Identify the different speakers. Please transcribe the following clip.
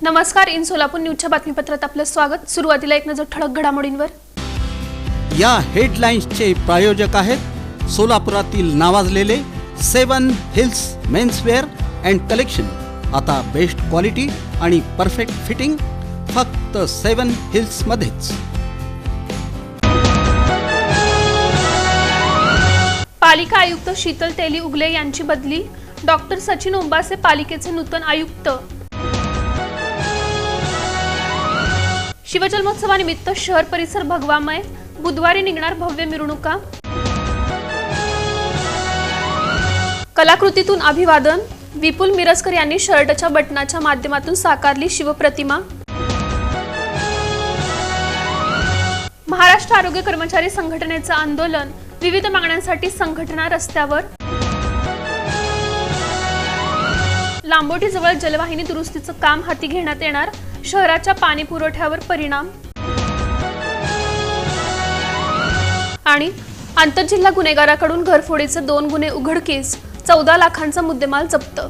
Speaker 1: नमस्कार, इन सोलापूर न्यूजच्या बातमीपत्रात आपलं स्वागत। सुरुवातीला एक नजर ठळक घडामोडींवर।
Speaker 2: या हेडलाईन्सचे प्रायोजक आहेत सोलापुरातील नावाजलेले 7 हिल्स मेन्सवेअर अँड कलेक्शन। आता बेस्ट क्वालिटी आणि परफेक्ट फिटिंग फक्त 7 हिल्स मध्येच।
Speaker 1: पालिका आयुक्त शीतल तेली उगले यांची बदली, डॉक्टर सचिन ओंबासे पालिकेचे नूतन आयुक्त। शिवजन्मोत्सवानिमित्त शहर परिसर भगवामय, बुधवारी निघणार भव्य मिरवणुका। कलाकृतीतून अभिवादन, विपुल मिरजकर यांनी शर्टच्या बटनाच्या माध्यमातून साकारली शिवप्रतिमा। महाराष्ट्र आरोग्य कर्मचारी संघटनेचे आंदोलन, विविध मागण्यांसाठी संघटना रस्त्यावर। लांबोटीजवळ जलवाहिनी दुरुस्तीचं काम हाती घेण्यात येणार, शहराच्या पाणी पुरवठ्यावर परिणाम। आणि आंतरजिल्हा गुन्हेगाराकडून घरफोडीचे 2 गुन्हे उघडकीस, 14 लाखांचा मुद्देमाल जप्त।